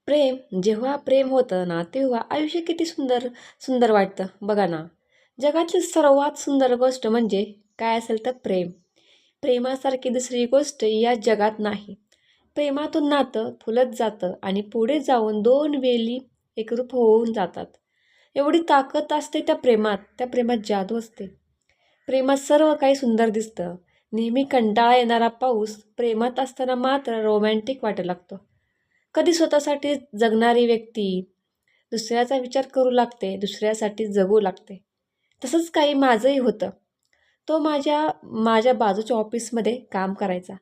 जेव्हा प्रेम होतं ना तेव्हा आयुष्य किती सुंदर सुंदर वाटतं बघा ना. जगातली सर्वात सुंदर गोष्ट म्हणजे काय असेल तर प्रेम. प्रेमासारखी दुसरी गोष्ट या जगात नाही. प्रेमातून नातं फुलत जातं आणि पुढे जाऊन दोन वेली एकरूप होऊन जातात. एवढी ताकद असते त्या प्रेमात जादू असते. प्रेमात सर्व काही सुंदर दिसतं. नेहमी कंटाळा येणारा पाऊस प्रेमात असताना मात्र रोमॅन्टिक वाटू लागतो. कधी स्वतःसाठी जगणारी व्यक्ती दुसऱ्याचा विचार करू लागते, दुसऱ्यासाठी जगू लागते. तसंच काही माझंही होतं. तो माझ्या माझ्या बाजूच्या ऑफिसमध्ये काम करायचा.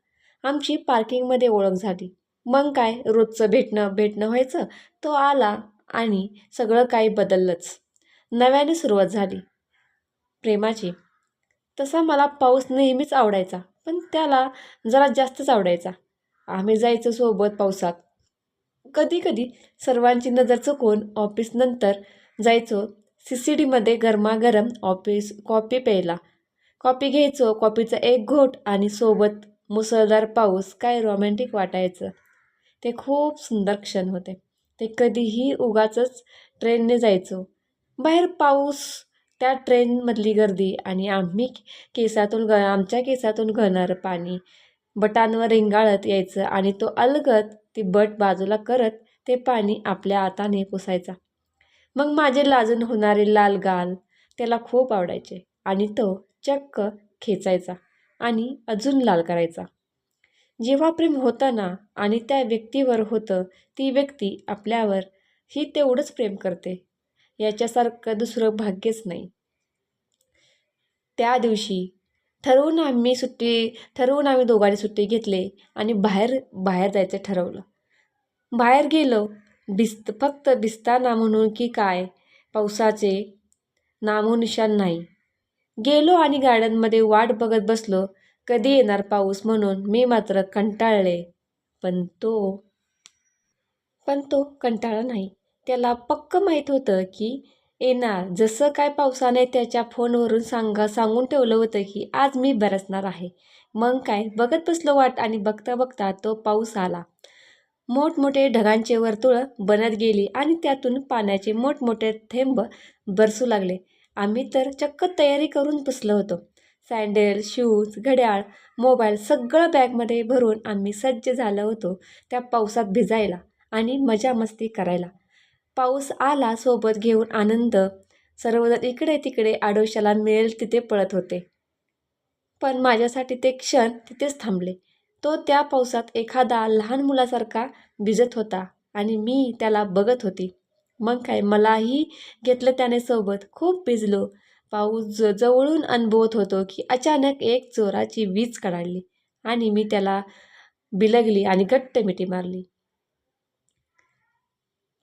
आमची पार्किंगमध्ये ओळख झाली. मग काय रोजचं भेटणं भेटणं व्हायचं. तो आला आणि सगळं काही बदललंच. नव्याने सुरुवात झाली प्रेमाची. तसा मला पाऊस नेहमीच आवडायचा, पण त्याला जरा जास्तच आवडायचा. आम्ही जायचो सोबत पावसात. कधी-कधी सर्वांची नजर चुकवून ऑफिसनंतर जायचो CCDमध्ये गरमागरम कॉफी प्यायला. कॉफी घ्यायचो, कॉफीचा एक घोट आणि सोबत मुसळधार पाऊस. काय रोमॅन्टिक वाटायचं. ते खूप सुंदर क्षण होते. ते कधीही उगाचच ट्रेनने जायचो. बाहेर पाऊस, त्या ट्रेनमधली गर्दी आणि आमच्या केसातून गळणारं पाणी बटांवर रेंगाळत यायचं आणि तो अलगद ती बट बाजूला करत ते पाणी आपल्या हाताने पुसायचा. मग माझे लाजून होणारे लाल गाल त्याला खूप आवडायचे आणि तो चक्क खेचायचा आणि अजून लाल करायचा. जेव्हा प्रेम होतं ना आणि त्या व्यक्तीवर होतं, ती व्यक्ती आपल्यावर ही तेवढंच प्रेम करते. याच्यासारखं दुसरं भाग्यच नाही. त्या दिवशी ठरवून आम्ही दोघांनी सुट्टी घेतली आणि बाहेर बाहेर जायचं ठरवलं. बाहेर गेलो. फक्त भिजताना म्हणून की काय, पावसाचे नामोनिशाण नाही. गेलो आणि गार्डनमध्ये वाट बघत बसलो. कधी येणार पाऊस म्हणून. मी मात्र कंटाळले. पण तो पण तो कंटाळा नाही. त्याला पक्क माहीत होतं की येणार. जसं काय पावसाने त्याच्या फोनवरून सांगून ठेवलं होतं की आज मी बरसणार आहे. मग काय बघत बसलो वाट आणि बघता बघता तो पाऊस आला. मोठमोठे ढगांचे वर्तुळं बनत गेली आणि त्यातून पाण्याचे मोठमोठे थेंब बरसू लागले. आम्ही तर चक्क तयारी करून बसलो होतो. सँडल, शूज, घड्याळ, मोबाईल सगळं बॅगमध्ये भरून आम्ही सज्ज झालो होतो त्या पावसात भिजायला आणि मजा मस्ती करायला. पाऊस आला सोबत घेऊन आनंद. सर्वजण इकडे तिकडे आडोशाला मिळेल तिथे पळत होते. पण माझ्यासाठी ते क्षण तिथेच थांबले. तो त्या पावसात एखादा लहान मुलासारखा भिजत होता आणि मी त्याला बघत होती. मग काय मलाही घेतलं त्याने सोबत. खूप भिजलो. पाऊस जवळून अनुभवत होतो की अचानक एक जोराची वीज कडाडली आणि मी त्याला बिलगली आणि घट्ट मिठी मारली.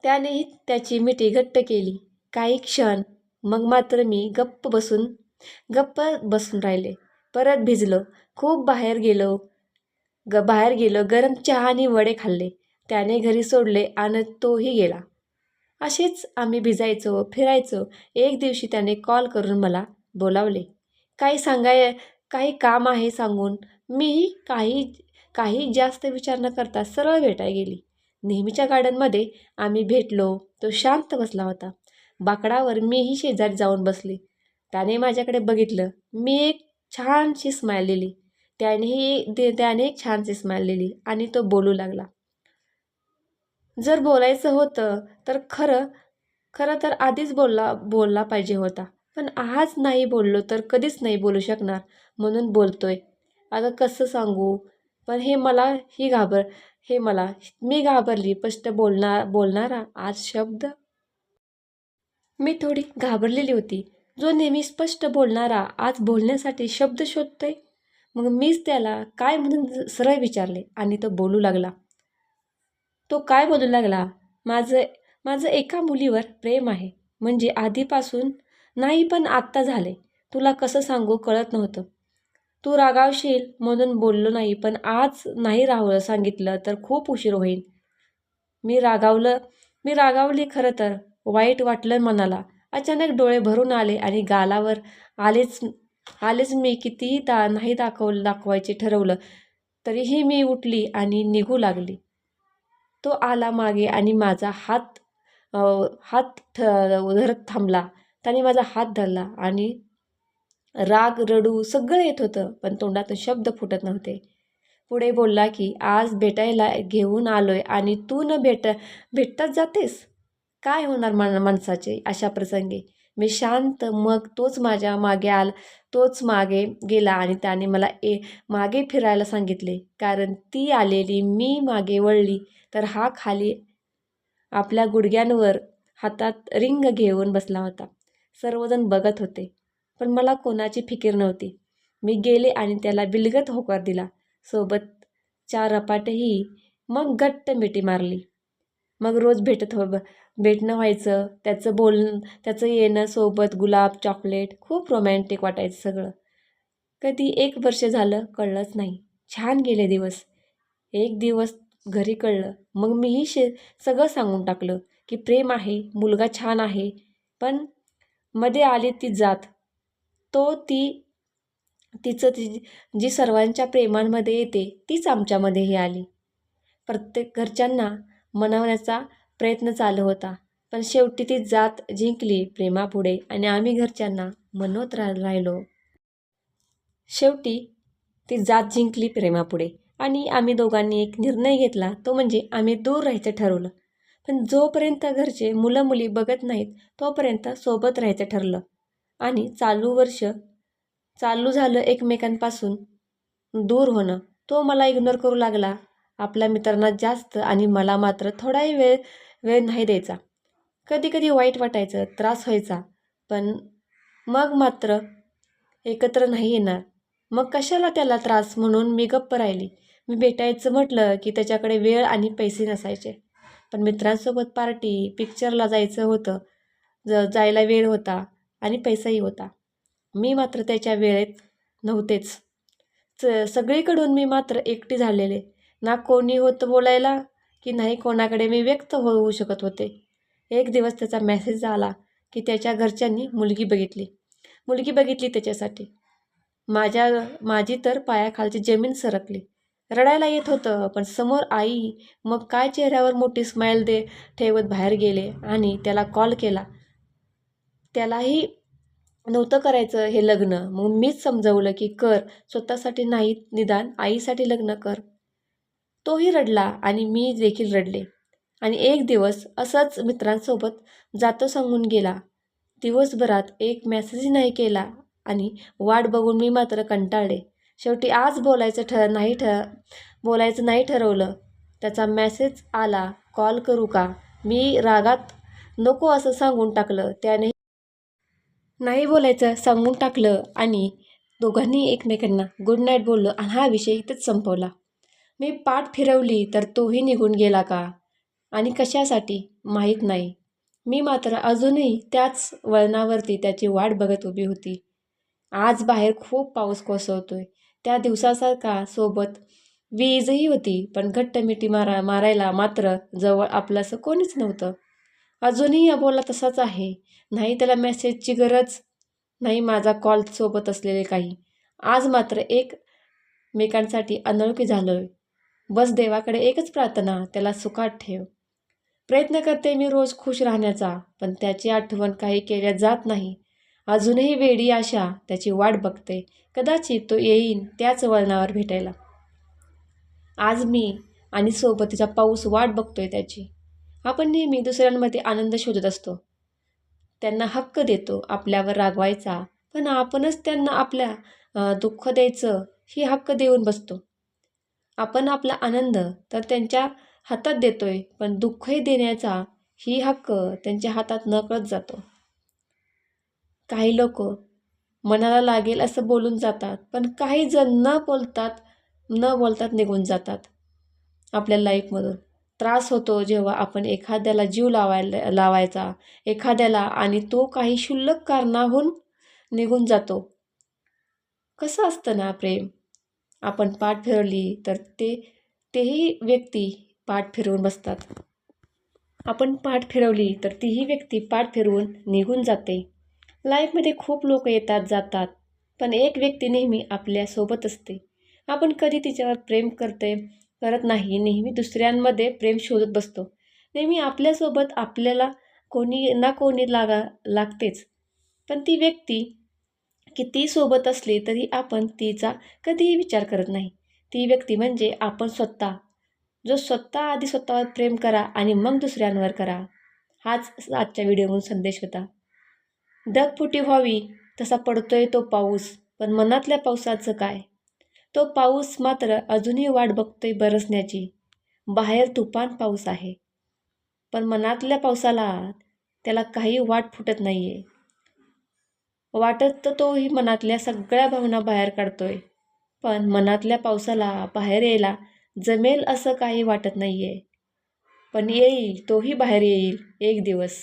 त्यानेही त्याची मिठी घट्ट केली. काही क्षण मग मात्र मी गप्प बसून राहिले. परत भिजलो. खूप बाहेर गेलो. गरम चहा आणि वडे खाल्ले. त्याने घरी सोडले आणि तोही गेला. असेच आम्ही भिजायचो, फिरायचो. एक दिवशी त्याने कॉल करून मला बोलावले. काही काम आहे सांगून मीही काही जास्त विचार न करता सरळ भेटायला गेली. नेहमीच्या गार्डनमध्ये आम्ही भेटलो. तो शांत बसला होता बाकडावर. मीही शेजारी जाऊन बसले. त्याने माझ्याकडे बघितलं. मी एक छानशी स्माईल दिली. त्याने एक छानशी स्माईल दिली आणि तो बोलू लागला. जर बोलायचं होतं तर खरं तर आधीच बोलला पाहिजे होता. पण आज नाही बोललो तर कधीच नाही बोलू शकणार म्हणून बोलतोय. अगं कसं सांगू. पण मी घाबरली. स्पष्ट बोलणारा आज शब्द. मी थोडी घाबरलेली होती. जो नेहमी स्पष्ट बोलणारा आज बोलण्यासाठी शब्द शोधतोय. मग मीच त्याला काय म्हणून सरळ विचारले आणि तो बोलू लागला. तो काय बोलू लागला. माझं एका मुलीवर प्रेम आहे. म्हणजे आधीपासून नाही पण आत्ता झाले. तुला कसं सांगू कळत नव्हतं. तू रागावशील म्हणून बोललो नाही. पण आज नाही सांगितलं तर खूप उशीर होईल. मी रागावली खरं तर. वाईट वाटलं मनाला. अचानक डोळे भरून आले आणि गालावर आलेच. मी कितीही नाही दाखवायचे ठरवलं तरीही मी उठली आणि निघू लागली. तो आला मागे आणि माझा हात हात धरत थांबला. त्याने माझा हात धरला आणि राग, रडू सगळं येत होतं, पण तोंडातून शब्द फुटत नव्हते. पुढे बोलला की आज भेटायला घेऊन आलोय आणि तू न भेटताच जातेस. काय होणार माणसाचे अशा प्रसंगी. मी शांत. मग तोच मागे गेला आणि त्याने मला मागे फिरायला सांगितले. कारण ती आलेली, मी मागे वळली तर हा खाली आपल्या गुडघ्यांवर हातात रिंग घेऊन बसला होता. सर्वजण बघत होते, पण मला कोणाची फिकीर नव्हती. मी गेले आणि त्याला बिलगत होकार दिला. सोबत 4 रपाटेही. मग घट्ट मिठी मारली. मग रोज भेटणं व्हायचं. त्याचं येणं, सोबत गुलाब, चॉकलेट. खूप रोमॅन्टिक वाटायचं सगळं. कधी 1 वर्ष झालं कळलंच नाही. छान गेले दिवस. एक दिवस घरी कळलं. मग मीही सगळं सांगून टाकलं की प्रेम आहे, मुलगा छान आहे. पण मध्ये आली ती जात. तो ती तिचं ती जी सर्वांच्या प्रेमांमध्ये येते तीच आमच्यामध्येही आली. प्रत्येक घरच्यांना मनवण्याचा प्रयत्न चालू होता. पण शेवटी ती जात जिंकली प्रेमापुढे आणि आम्ही घरच्यांना मनवत राहिलो. शेवटी ती जात जिंकली प्रेमापुढे आणि आम्ही दोघांनी एक निर्णय घेतला. तो म्हणजे आम्ही दूर राहायचं ठरवलं. पण जोपर्यंत घरचे मुलं मुली बघत नाहीत तोपर्यंत सोबत राहायचं ठरलं. आणि चालू झालं एकमेकांपासून दूर होणं. तो मला इग्नोर करू लागला आपल्या मित्रांना जास्त आणि मला मात्र थोडाही वेळ नाही द्यायचा. कधी कधी वाईट वाटायचं, त्रास व्हायचा. पण मग मात्र एकत्र नाही येणार. मग कशाला त्याला त्रास म्हणून मी गप्प राहिली. मी भेटायचं म्हटलं की त्याच्याकडे वेळ आणि पैसे नसायचे. पण मित्रांसोबत पार्टी, पिक्चरला जायचं होतं. जायला वेळ होता आणि पैसाही होता. मी मात्र त्याच्या वेळेत नव्हतेच. सगळीकडून मी मात्र एकटी झालेले. ना कोणी होतं बोलायला की नाही कोणाकडे मी व्यक्त होऊ शकत होते. एक दिवस त्याचा मेसेज आला की त्याच्या घरच्यांनी मुलगी बघितली त्याच्यासाठी. माझी तर पायाखालची जमीन सरकली. रडायला येत होतं, पण समोर आई. मग काय चेहऱ्यावर मोठी स्माईल ठेवत बाहेर गेले आणि त्याला कॉल केला. त्यालाही नव्हतं करायचं हे लग्न. मग मीच समजवलं की कर, स्वतःसाठी नाही निदान आईसाठी लग्न कर. तोही रडला आणि मी देखील रडले. आणि एक दिवस असंच मित्रांसोबत जातो सांगून गेला. दिवसभरात एक मेसेज नाही केला आणि वाट बघून मी मात्र कंटाळले. शेवटी आज बोलायचं नाही ठरवलं. त्याचा मेसेज आला, कॉल करू का? मी रागात नको असं सांगून टाकलं. त्याने नाही बोलायचं सांगून टाकलं आणि दोघांनी एकमेकांना गुड नाईट बोललो आणि हा विषय इथंच संपवला. मी पाठ फिरवली तर तोही निघून गेला का आणि कशासाठी माहीत नाही. मी मात्र अजूनही त्याच वळणावरती त्याची वाट बघत उभी होती. आज बाहेर खूप पाऊस कोसळतोय. त्या दिवसासारखा सोबत वीजही होती, पण घट्ट मिठी मारायला मात्र जवळ आपलंसं कोणीच नव्हतं. अजूनही अबोला तसाच आहे. नाही त्याला मेसेजची गरज, नाही माझा कॉल सोबत असलेले काही. आज मात्र एकमेकांसाठी अनोळखी झालोय. बस देवाकडे एकच प्रार्थना, त्याला सुखात ठेव. प्रयत्न करते मी रोज खुश राहण्याचा, पण त्याची आठवण काही केल्या जात नाही. अजूनही वेडी आशा त्याची वाट बघते. कदाचित तो येईन त्याच वळणावर भेटायला. आज मी आणि सोबतीचा पाऊस वाट बघतोय त्याची. आपण नेहमी दुसऱ्यांमध्ये आनंद शोधत असतो. त्यांना हक्क देतो आपल्यावर रागवायचा, पण आपणच त्यांना आपल्या दुःख द्यायचं ही हक्क देऊन बसतो. आपण आपला आनंद तर त्यांच्या हातात देतोय, पण दुःखही देण्याचा ही हक्क त्यांच्या हातात नकळत जातो. काही लोक मनाला लागेल असं बोलून जातात, पण काही जण न बोलतात निघून जातात आपल्या लाईफमधून. त्रास होतो जेव्हा आपण एखाद्याला जीव लावायचा एखाद्याला आणि तो काही क्षुल्लक कारणाहून निघून जातो. कसं असतं ना प्रेम. आपण पाठ फिरवली तर तेही व्यक्ती पाठ फिरवून बसतात. आपण पाठ फिरवली तर तीही व्यक्ती पाठ फिरवून निघून जाते. लाईफमध्ये खूप लोक येतात जातात, पण एक व्यक्ती नेहमी आपल्यासोबत असते. आपण कधी तिच्यावर प्रेम करते करत नाही. नेहमी दुसऱ्यांमध्ये प्रेम शोधत बसतो. नेहमी आपल्यासोबत आपल्याला कोणी ना कोणी लागतेच. पण ती व्यक्ती किती सोबत असली तरी आपण तिचा कधीही विचार करत नाही. ती व्यक्ती म्हणजे आपण स्वतः. जो स्वतः आधी स्वतःवर प्रेम करा आणि मग दुसऱ्यांवर करा. हाच आजच्या व्हिडिओमधून संदेश होता. ढगफुटी व्हावी तसा पडतोय तो पाऊस, पण मनातल्या पावसाचं काय? तो पाऊस मात्र अजूनही वाट बघतोय बरसण्याची. बाहेर तुफान पाऊस आहे, पण मनातल्या पावसाला त्याला काही वाट फुटत नाहीये. वाटत तर तोही मनातल्या सगळ्या भावना बाहेर काढतोय, पण मनातल्या पावसाला बाहेर यायला जमेल असं काही वाटत नाहीये. पण येईल, तोही बाहेर येईल एक दिवस.